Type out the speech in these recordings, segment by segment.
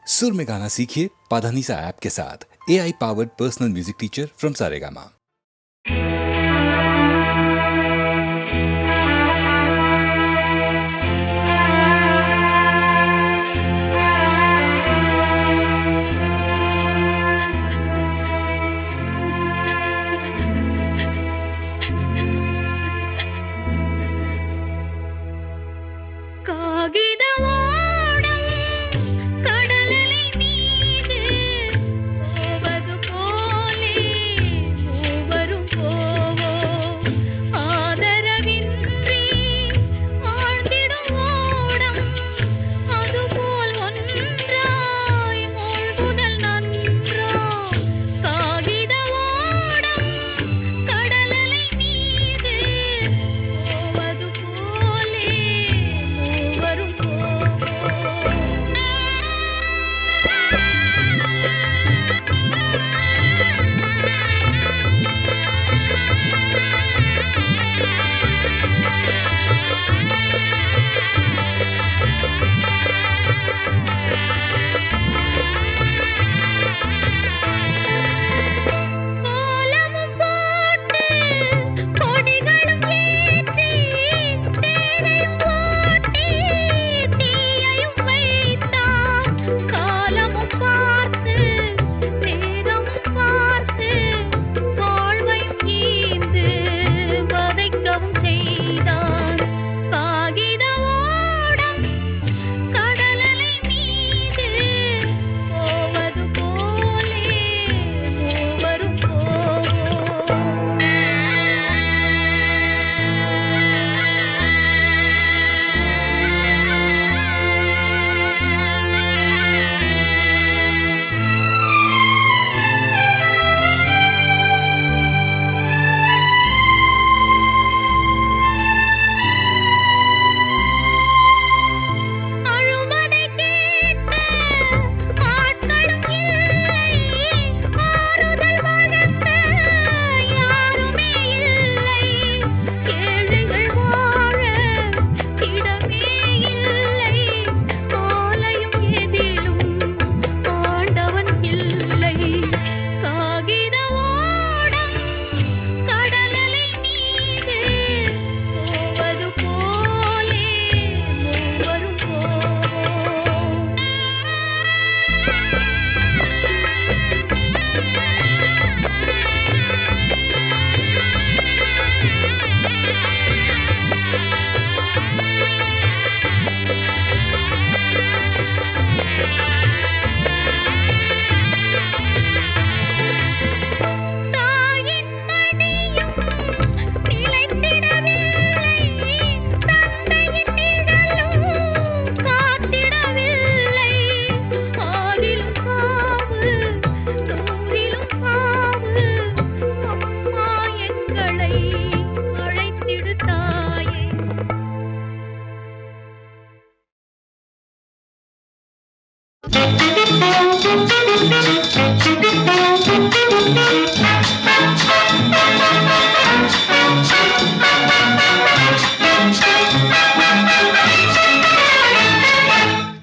सुर में गाना सीखिए पाधानीसा ऐप के साथ। AI powered personal music teacher from Saregama.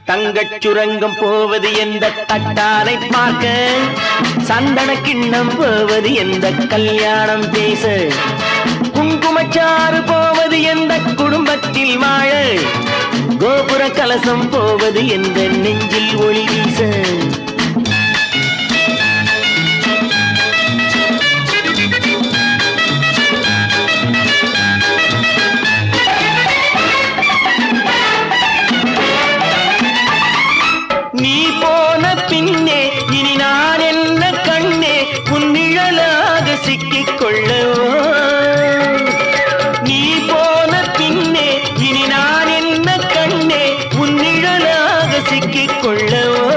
தங்கச் சுரங்கம் போவது எந்த தட்டாலை பார்க்க, சந்தன கிண்ணம் போவது எந்த கல்யாணம் பேச, குங்குமச்சாறு போவது எந்த குடும்பத்தில் வாழ, கோபுர கலசம் போவது எந்த நெஞ்சில் ஒளி வீச. நீ போன பின்னே இனி நான் என்ன கண்ணே உன் நிழலாக சிக்கிக் கொள்ளவோ. நீ போன பின்னே இனி நான் என்ன கண்ணே உன் நிழலாக சிக்கிக் கொள்ளவோ.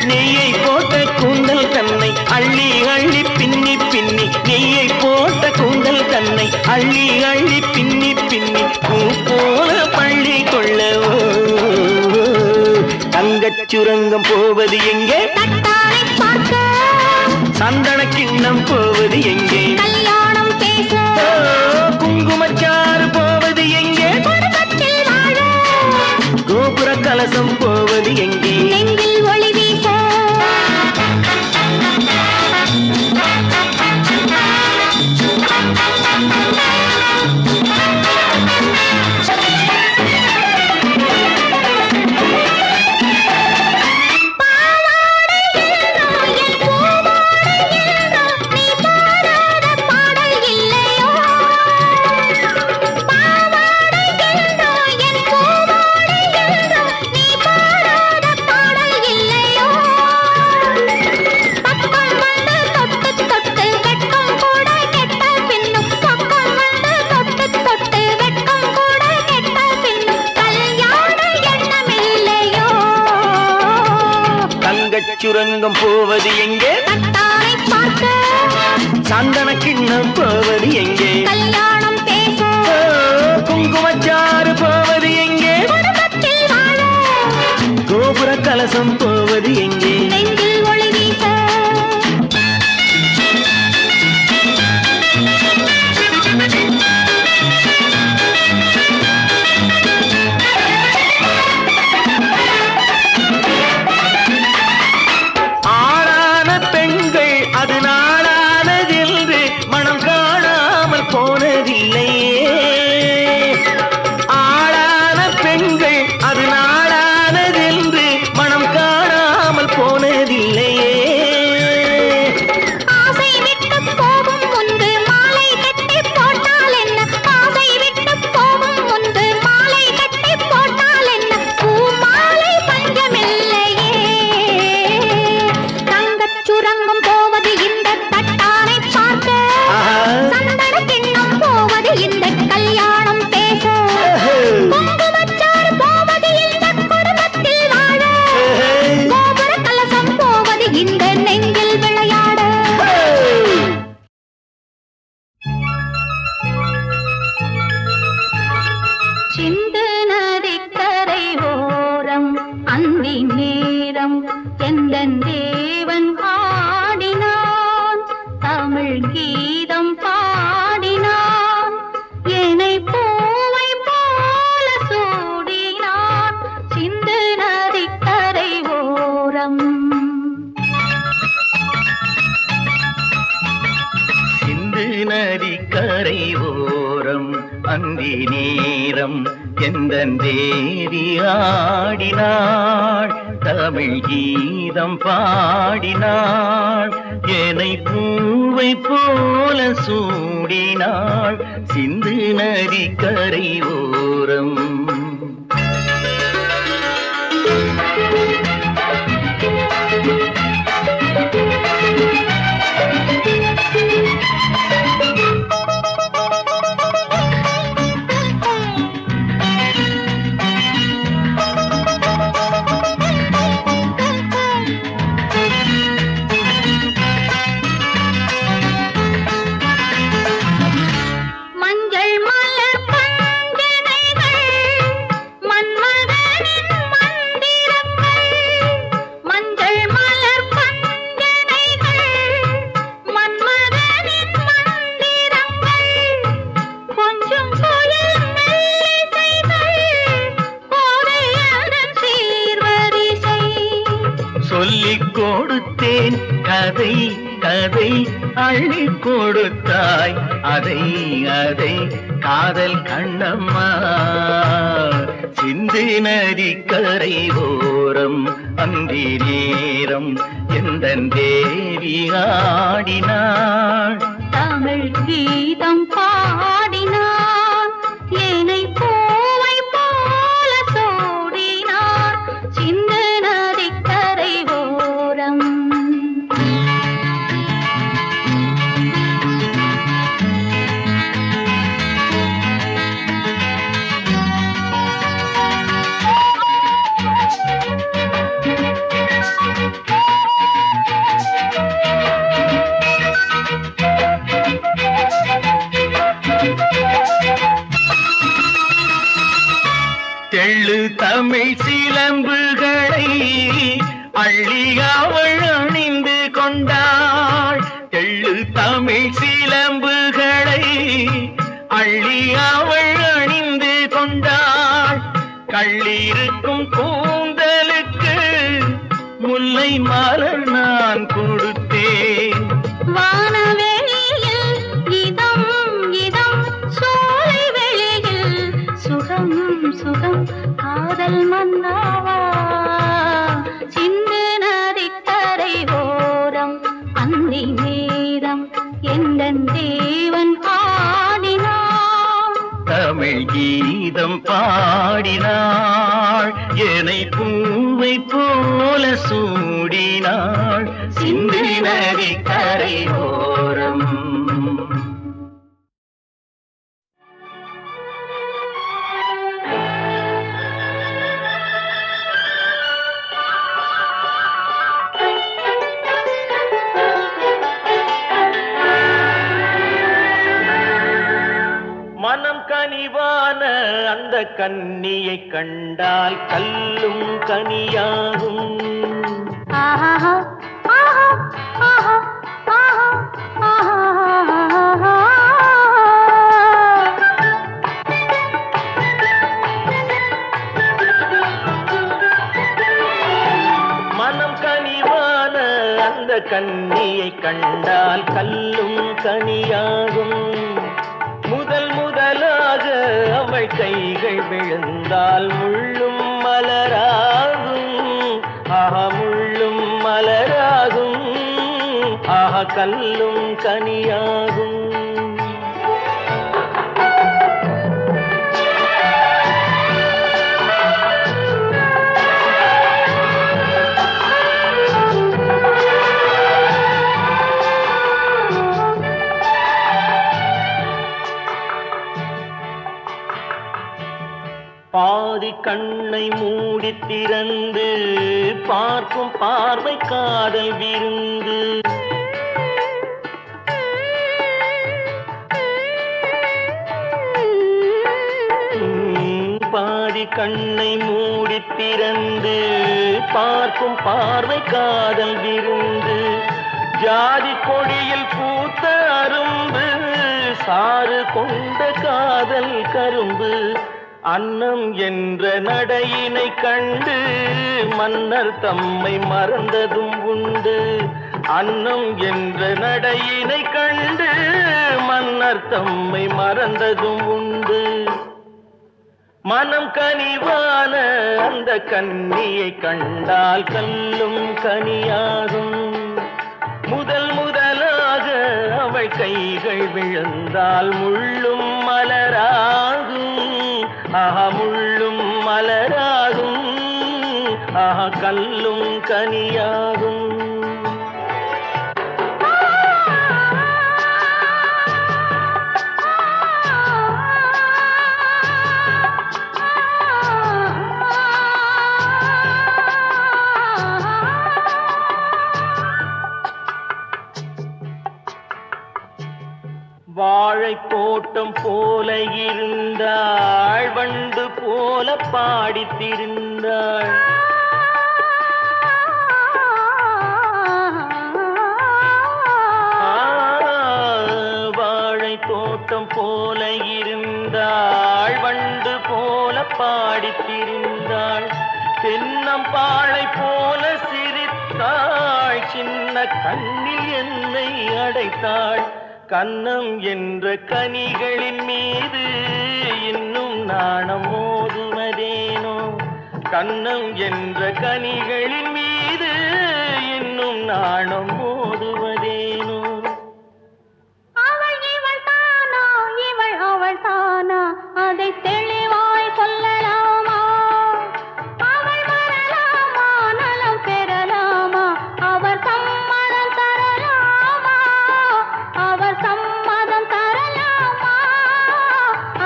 நெய்யை போட்ட கூந்தல் தன்னை அள்ளி அள்ளி பின்னி பின்னி, நெய்யை போட்ட கூந்தல் தன்னை அள்ளி அள்ளி பின்னி பின்னி, பூ போல பள்ளி கொள்ளவோ. தங்கச் சுரங்கம் போவது எங்கே, தட்டாரை பார்க்க, சந்தன கிண்ணம் போவது எங்கே, கல்யாணம் பேச, குங்குமச்சாறு போவது எங்கே, குடும்பத்தில் வாழ, கோபுர கலசம் போவது எங்கே. சுரங்கம் போவது எங்கே? தட்டாரை பார்க்க சந்தன கிண்ணம் போவது எங்கே? கல்யாணம் பேச குங்குமச்சாறு போவது எங்கே? குடும்பத்தில் வாழ கோபுர கலசம் போவது எங்கே? நெஞ்சில் ஒளி வீச ஆளான பெண்கள் அது நாளானதென்று மனம் காணாமல் போனதில்லையே. ஆளான பெண்கள் அது நாளானதென்று மனம் காணாமல் போனதில்லையே. ஆசை விட்டு போகும் முன்பு மாலை கட்டி போட்டால் என்ன? ஆசை விட்டு போகும் முன்பு மாலை கட்டி போட்டால் என்ன? பூ மாலை பஞ்சமில்லையே. தங்கச் சுரங்கம் போவது இந்த தட்டானை பார்க்க சந்தன கிண்ணம் போவது இந்த கல்யாணம் பேச குங்குமச்சாறு போவது இந்த குடும்பத்தில் வாழ கோபுர கலசம் போவது இந்த நெஞ்சில் விளையாட. சிந்து நதிக்கரை ஓரம் அந்தி நேரம் எந்தன் தேவன் ஆடினான் தமிழ் கீதம் பாடினான் என்னை பூவை போல சூடினான் சிந்து நதிக்கரை ஓரம். சிந்து நதி கரை ஓரம் அந்தி நேரம் எந்தன் தேவி ஆடினாள் தமிழ் கீதம் பாடினாள் என்னை பூவை போல சூடினாள் சிந்து நதி கரை ஓரம். மஞ்சள் மலர் பஞ்சனைகள் மன்மதனின் மந்திரங்கள். மஞ்சள் மலர் பஞ்சனைகள் மன்மதனின் மந்திரங்கள். கொஞ்சம் புயல் மெல்லிசைகள் கோதையதன் சீர்வரிசை. சொல்லிக் கொடுத்தேன் கதை கதை அள்ளி கொடுத்தாய் அதை அதை காதல் கண்ணம்மா சிந்து நதி கரை ஓரம் அந்தி நேரம் எந்தன் தேவி ஆடினாள் தமிழ் கீதம் பாடினான் என்னை பூவை போல சூடினான் சிந்து நதிக்கரை ஓரம். தெள்ளு தமிழ் சிலம்புகளை அள்ளி அவள் அணிந்து கொண்டாள் தெள்ளு தமிழ் சிலம்புகளை அள்ளி அவள் அணிந்து கொண்டாள் கள்ளிருக்கும் கூந்தலுக்கு முல்லை மலர் நான் கொடுத்தேன் வானவெளியில் இதம் இதம் சோலை வெளியில் சுகம் சுகம் காதல் மன்னாவா சிந்து நதிக்கரை ஓரம் அந்தி நேரம் எந்தன் தேவன் ஆடினான் தமிழ் கீதம் பாடினாள் என்னை பூவை போல சூடினாள் சிந்து நதி கரை ஓரம் அந்த கன்னியை கண்டால் கல்லும் கனியாகும். ஆஹா ஆஹா ஆஹா ஆஹா ஆஹா. மனம் கனிவான அந்த கன்னியை கண்டால் கல்லும் கனியாகும். முதலாக அவள் கைகள் விழுந்தால் முள்ளும் மலராகும். ஆஹா முள்ளும் மலராகும். ஆஹா கல்லும் கனியாகும். பாதி கண்ணை மூடி திறந்து பார்க்கும் பார்வை காதல் விருந்து. பாதி கண்ணை மூடி திறந்து பார்க்கும் பார்வை காதல் விருந்து. ஜாதி கொடியில் பூத்த அரும்பு சாறு கொண்ட காதல் கரும்பு. அன்னம் என்ற நடையினை கண்டு மன்னர் தம்மை மறந்ததும் உண்டு. அன்னம் என்ற நடையினை கண்டு மன்னர் தம்மை மறந்ததும் உண்டு. மனம் கனிவான அந்த கன்னியை கண்டால் கல்லும் கனியாகும். முதலாக அவள் கைகள் விழுந்தால் முள்ளும் மலராகும். ஆஹா முள்ளும் மலராகும். ஆஹா கல்லும் கனியாகும். வாழை தோட்டம் போல இருந்தாள் வண்டு போல பாடித்திருந்தாள். வாழை தோட்டம் போல இருந்தாள் வண்டு போல பாடித்திருந்தாள். தென்னம்பாளை போல சிரித்தாள். சின்ன கண்ணில் என்னை அடைத்தாள். கன்னம் என்ற கனிகளின் மீது இன்னும் நாணம் மோதுவதேனோ. கன்னம் என்ற கனிகளின் மீது இன்னும் நாணம் மோதுவதேனோ. அவள் இவள் தானா இவள் அவள் தானா அதை தெளிவாய் சொல்லலாமா? அவள் வரலாமா நலம் பெறலாமா? அவர் சம்மதம் தரலாமா? அவர் சம்மதம் தரலாமா?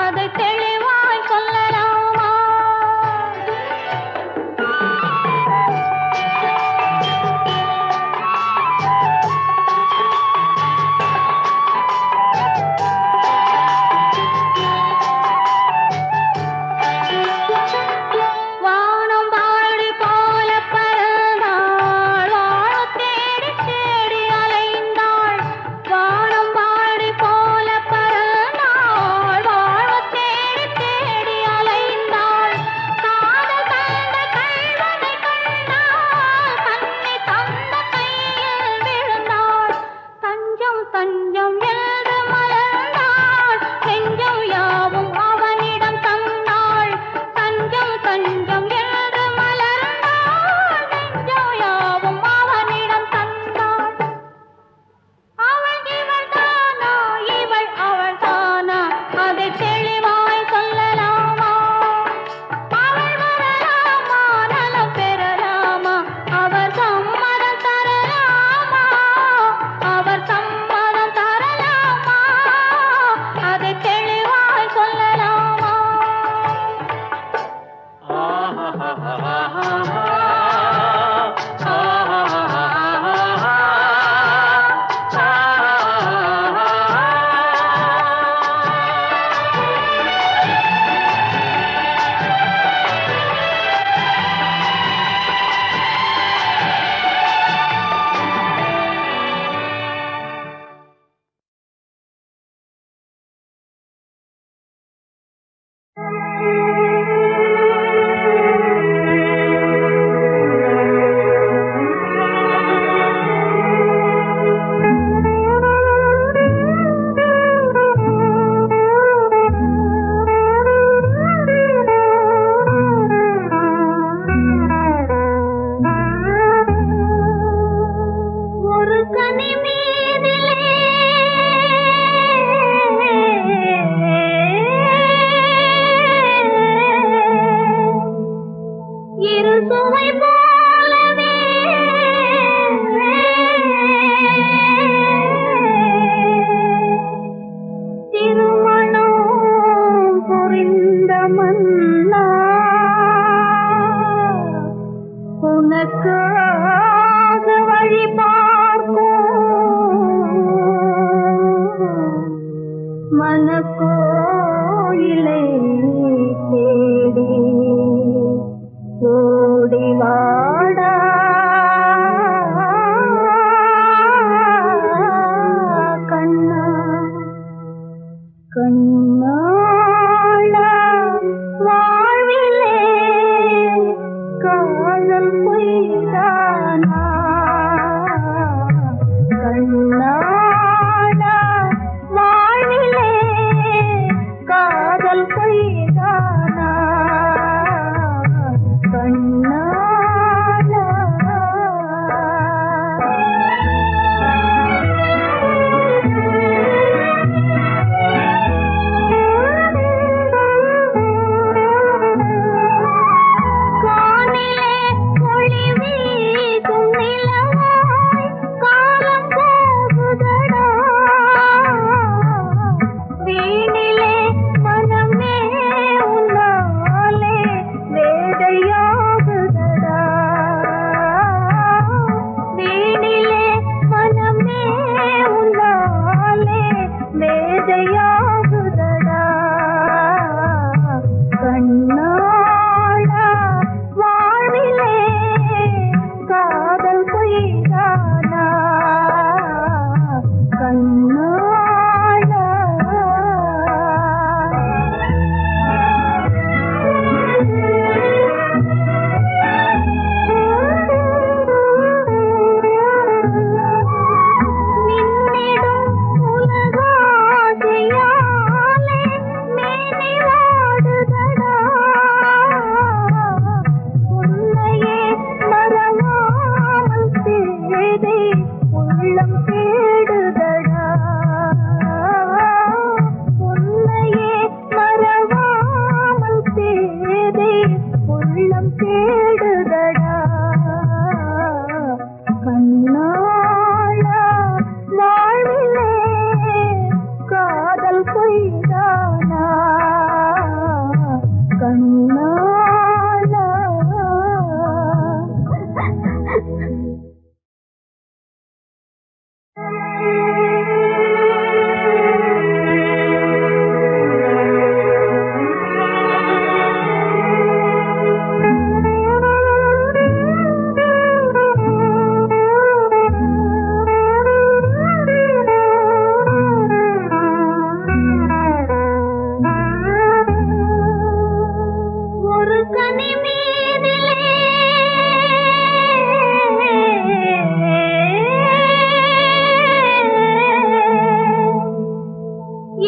அதை தெளிவாய் சொல்லலாமா? உனக்காக வழி பார்க்கும் மனக்கோயிலை தேடி ஓடி வாடா கண்ணா கண்ணாளா வாழ்விலே காதல் பொய்தானா கண்ணாளா வாழ்விலே காதல் பொய்தானா கண்ணாளா கானிலே ஒளி வீசும் நிலவாய் காலம் போகுதடா வீணிலே மனமே உன்னாலே வேதையாகுதடா வீணிலே மனமே உன்னாலே வேதையாகுதடா கண்ணாளா வாழ்விலே காதல் பொய்தானா கண்ணாளா மின்னிடும் உலகாசையாலே மேனி வாடுதடா உன்னையே மறவாமல் தேடி உள்ளம் தேடுதடா உன்னையே மறவாமல் தேடி உள்ளம் தேடுதடா கண்ணாளா வாழ்விலே காதல் பொய்தானா கண்ணாளா ஒரு கனி மீதிலே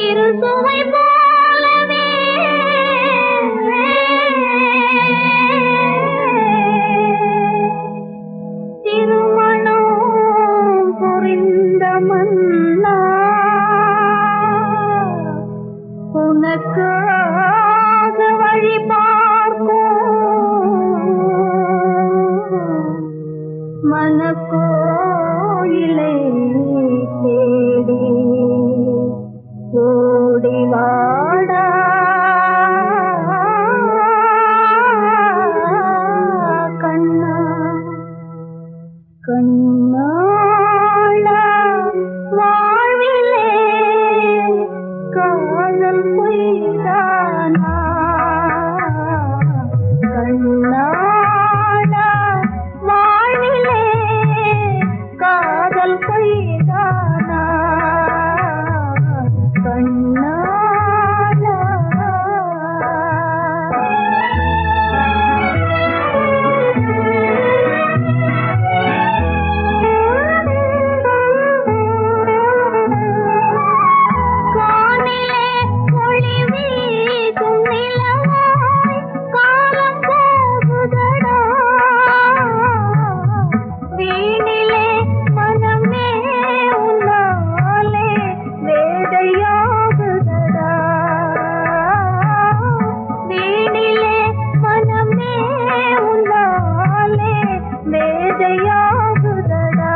இரு சுவை போலவே திருமணம் புரிந்த மன்னா உனக்காக வழி பார்க்கும் மனக்கோயிலை தேடி ஓடி வாடா கண்ணா கண்ணாளா வாழ்விலே காதல் பொய்தானா கண்ணாளா வாழ்விலே காதல் பொய்தானா கண்ணாளா கானிலே ஒளி வீசும் நிலவாய் காலம் போகுதடா வீணிலே மனமே உன்னாலே வேதையாகுதடா வீணிலே மனமே உன்னாலே வேதையாகுதடா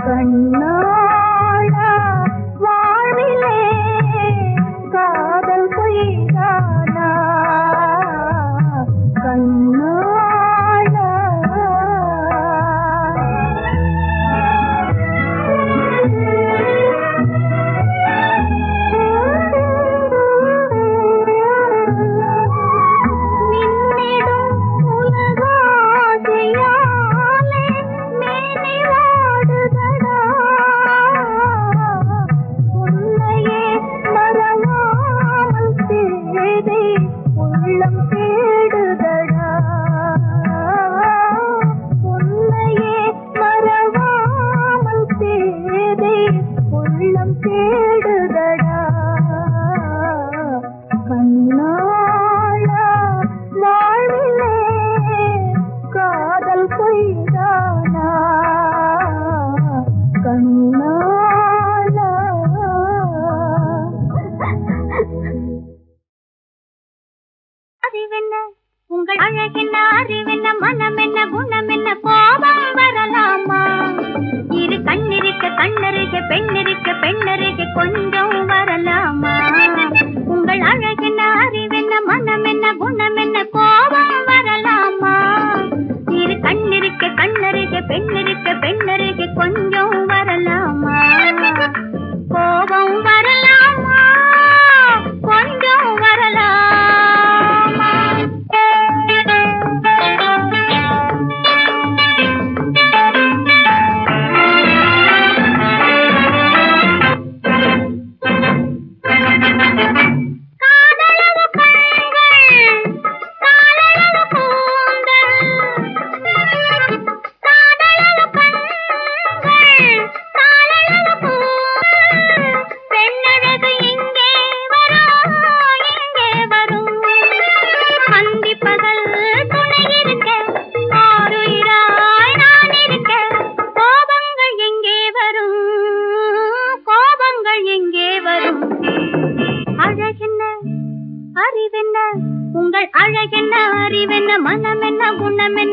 கண்ணாளா வாழ்விலே காதல் பொய்தானா கண்ணாளா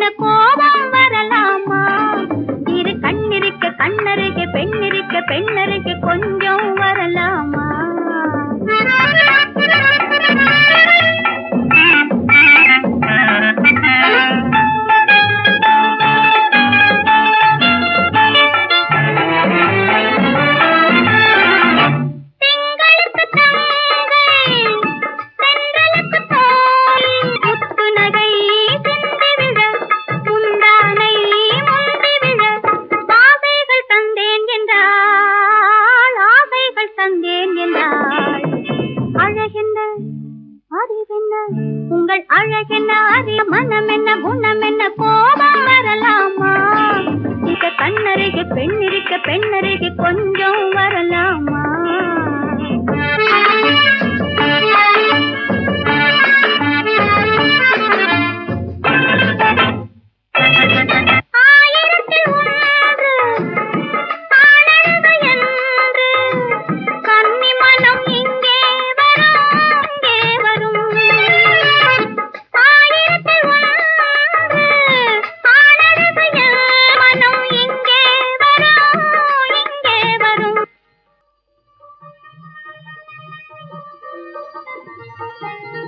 என்ன கோபம் வரலாமா? இரு கண்ணிருக்க கண்ணருகே பெண்ணிருக்க பெண்ணருகே கொஞ்சம் வரலாமா? உங்கள் அழகென்ன அறிய மனம் என்ன குணம் என்ன கோபம் வரலாமா? இத கண்ணருகே பெண்ணிருக்க பெண்ணருகே கொஞ்சம் வரலாமா? ஆயிரத்தில் ஒன்று ஆனழகு என்று கன்னி மனம் இங்கே வரும் இங்கே வரும். ஆயிரத்தில் ஒன்று ஆனழகு என் மனம் இங்கே வரும் இங்கே வரும்.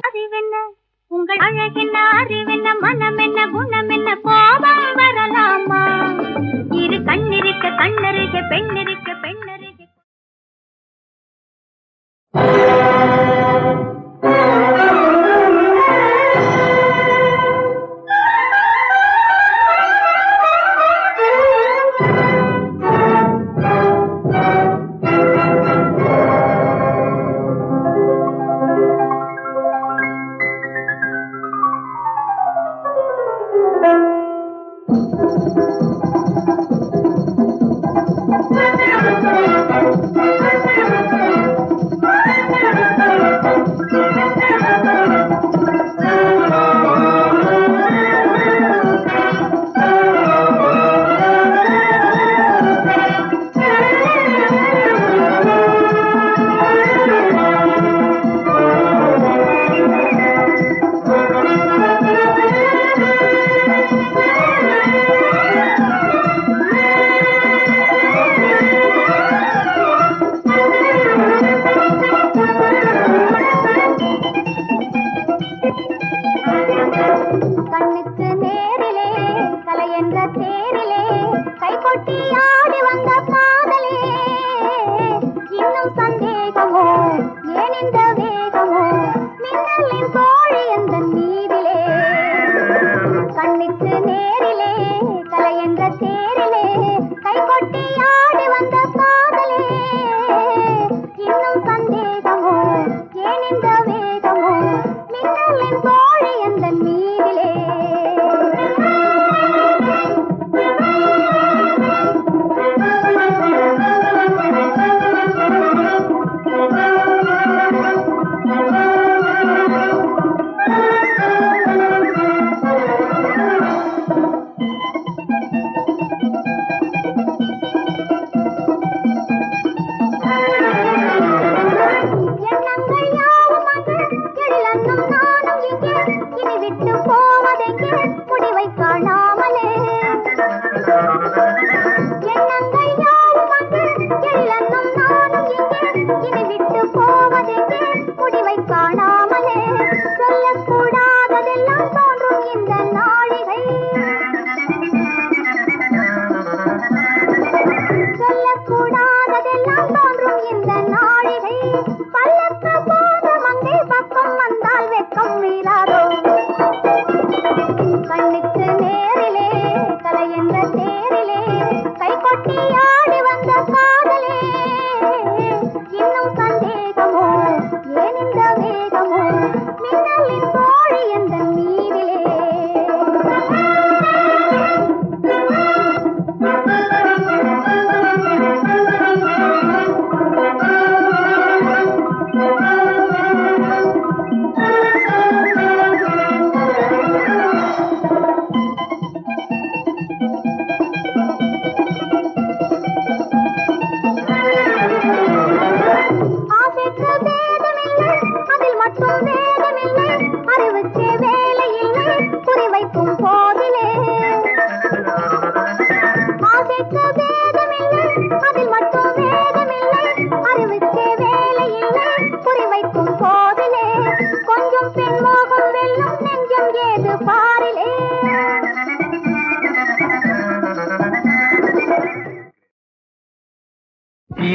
அறிவென்ன உங்கள் அழகென்ன அறிவென்ன மனம் என்ன குணம் என்ன கோபம் வரலாமா? இரு கண்ணிருக்க கண்ணருகே பெண்ணிருக்க பெண்ணருகே.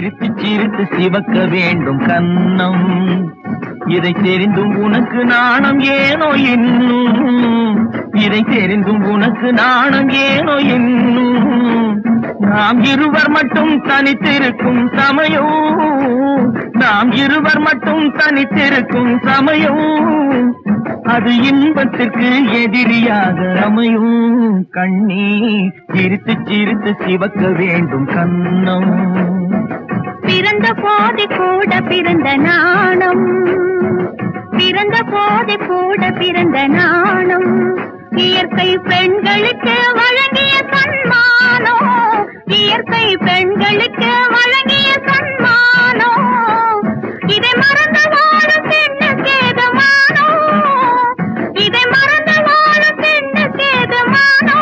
சிரித்து சிரித்து சிவக்க வேண்டும் கன்னம். இதை தெரிந்தும் உனக்கு நாணம் ஏனோ இன்னும், இதை தெரிந்தும் உனக்கு நாணம் ஏனோ இன்னும். நாம் இருவர் மட்டும் தனித்திருக்கும் சமயம், நாம் இருவர் மட்டும் தனித்திருக்கும் சமயம், அது இன்பத்திற்கு எதிரியாக அமையும். கண்ணீர் சிரித்து சிரித்து சிவக்க வேண்டும் கன்னம். பிறந்த போது கூட பிறந்த நாணம், பிறந்த போது கூட பிறந்த நாணம், இயற்கை பெண்களுக்கு வழங்கிய சன்மானம், இயற்கை பெண்களுக்கு வழங்கிய சன்மானம். இதை மறந்து வாழும் பெண்ணுக்கு ஏதுமானோ, இதை மறந்து வாழும் பெண்ணுக்கு ஏதுமானோ,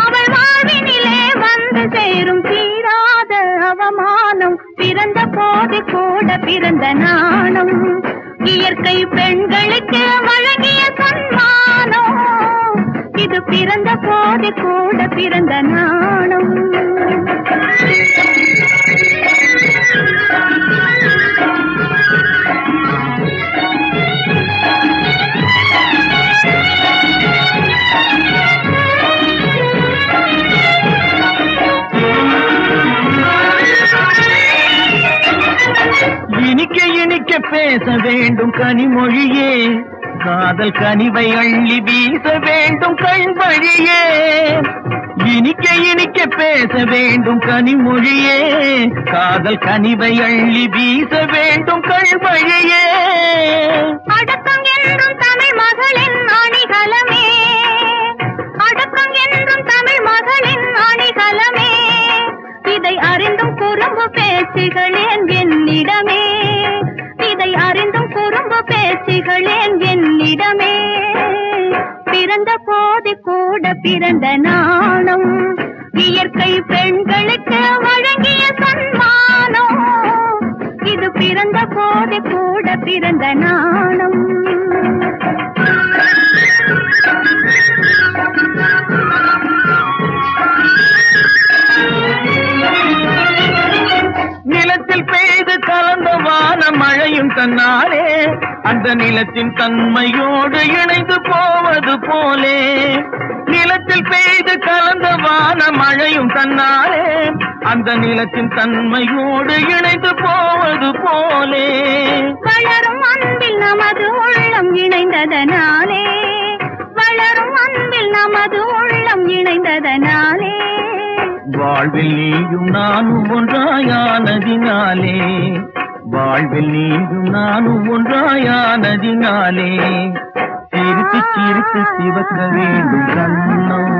அவள் வாழ்வினிலே வந்து சேரும் தீராத அவமானம். பிறந்த போது கூட பிறந்த நாணம், இயற்கை பெண்களுக்கு வழங்கிய சன்மானம், இது பிறந்த போது கூட பிறந்த நாணம். இனிக்க இனிக்க பேச வேண்டும் கனிமொழியே, காதல் கனிவை அள்ளி வீச வேண்டும் கண் வழியே. இனிக்க இனிக்க பேச வேண்டும் கனிமொழியே, காதல் கனிவை அள்ளி வீச வேண்டும் கண் வழியே. அடக்கம் என்றும் தமிழ் மகளின் அணிகலமே, அடக்கம் என்றும் தமிழ் மகளின் அணிகலமே, இதை அறிந்தும் குறும்பு பேச்சுகளேன் என்னிடமே, இதை அறிந்தும் குறும்பு பேச்சுகளேன் என்னிடமே. பிறந்த போது கூட பிறந்த நாணம், இயற்கை பெண்களுக்கு வழங்கிய சன்மானம், இது பிறந்த போது கூட பிறந்த நாணம். நிலத்தில் பெய்து கலந்த வான மழையும் தன்னாலே, அந்த நிலத்தின் தன்மையோடு இணைந்து போவது போலே. நிலத்தில் பெய்து கலந்த வான மழையும் தன்னாலே, அந்த நிலத்தின் தன்மையோடு இணைந்து போவது போலே. வளரும் அன்பில் நமது உள்ளம் இணைந்ததனாலே, வளரும் அன்பில் நமது உள்ளம் இணைந்ததனாலே, வாழ்வில் நீயும் நானும் ஒன்றாயானதினாலே, வாழ்வில் நீயும் நானும் ஒன்றாயானதினாலே, சிரித்து சிரித்து சிவக்க வேண்டும் கண்ணம்,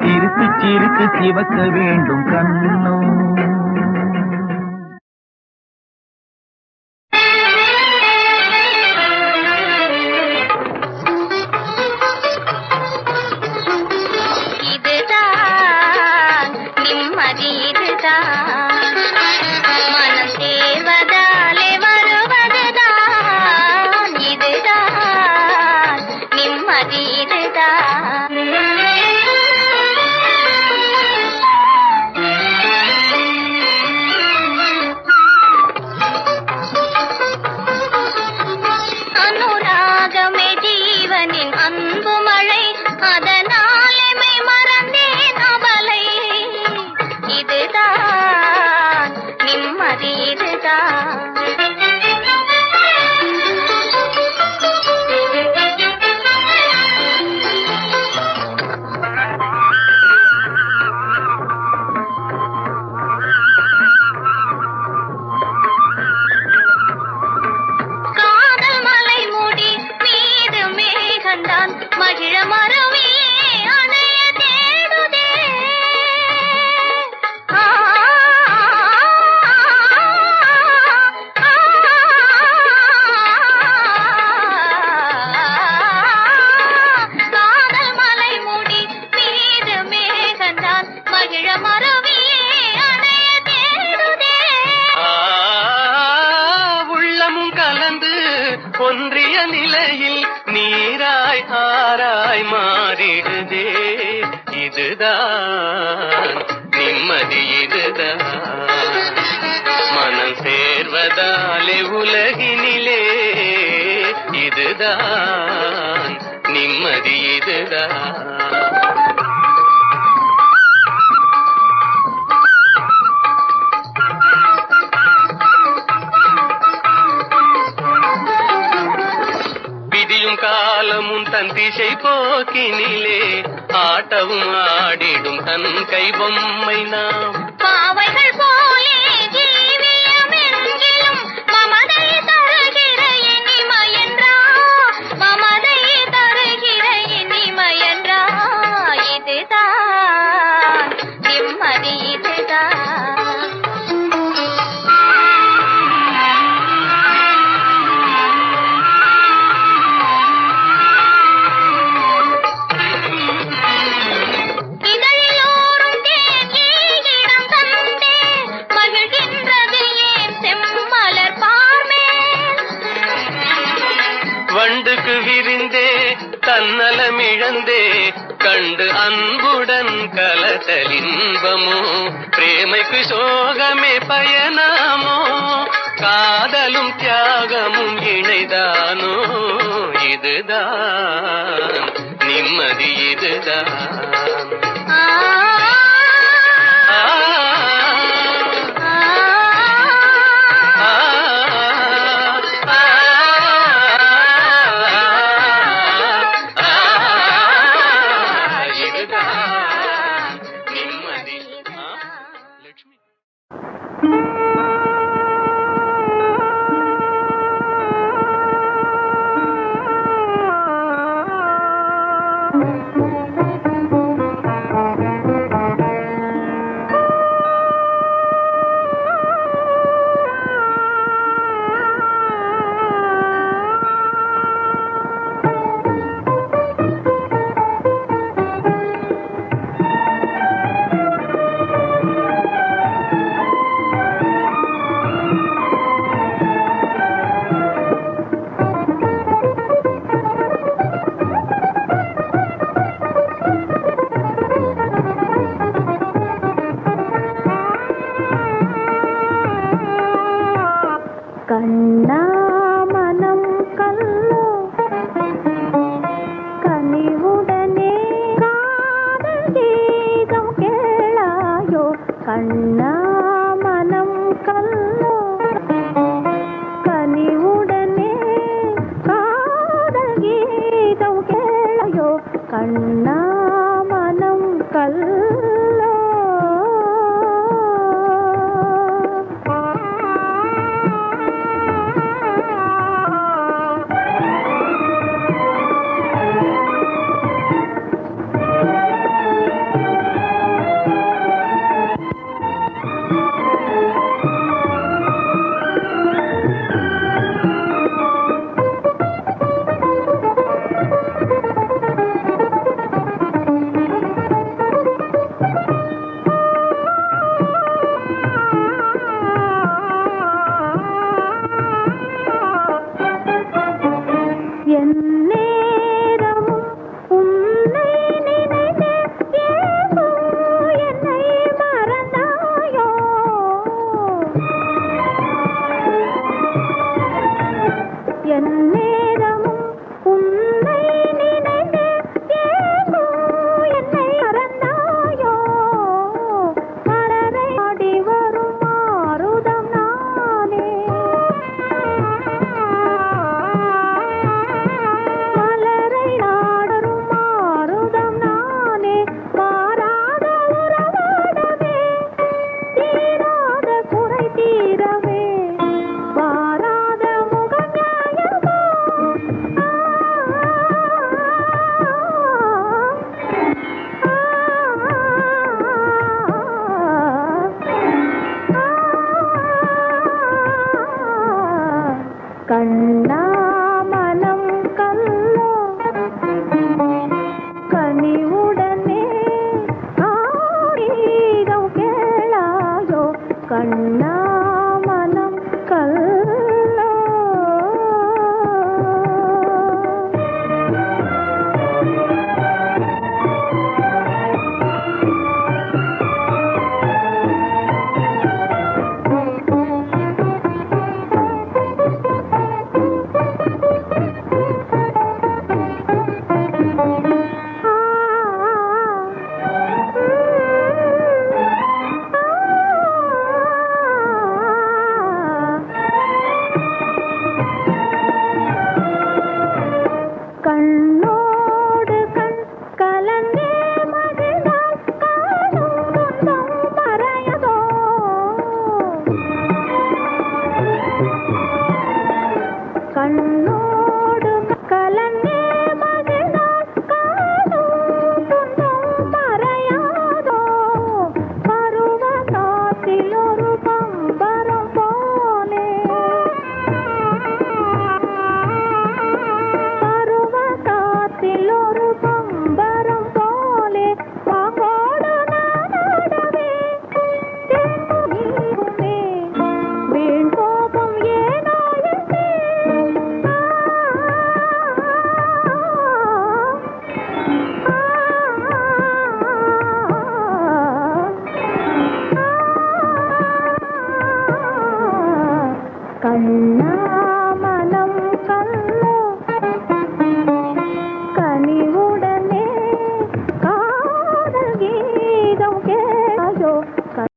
சிரித்து சிரித்து சிவக்க வேண்டும் கண்ணம். ஒன்றிய நிலையில் நீராய் ஆராய் மாறிடுதே, இதுதான் நிம்மதி இதுதான். மனம் சேர்வதாலே உலகினிலே இதுதான் நிம்மதி இதுதான். காலமும் தன் திசை போக்கினிலே ஆட்டவும் ஆடிடும் தன் கை பொம்மை நாம். பாவைகள் போலே ஜீவியமெங்கிலும் மமதை தருகிற இனிமையென்றா, மமதை தருகிற இனிமையென்றா. இதுதான் நிம்மதி இதுதான். வண்டுக்கு விரிந்தே தன்னலமிழந்தே கண்டு அன்புடன் கலத்தலின்பமோ, பிரேமைக்கு சோகமே பயனாமோ, காதலும் தியாகமும் இணைதானோ. இதுதான் நிம்மதி இதுதான். கண்ணாமனம் கல்லோ கனிவுடனே காதல் கீதம் கேளாயோ. கண்ணாமனம் கல்லோ கனிவுடனே காதல் கீதம் கேளாயோ. கண்ணாமனம் கல்லோ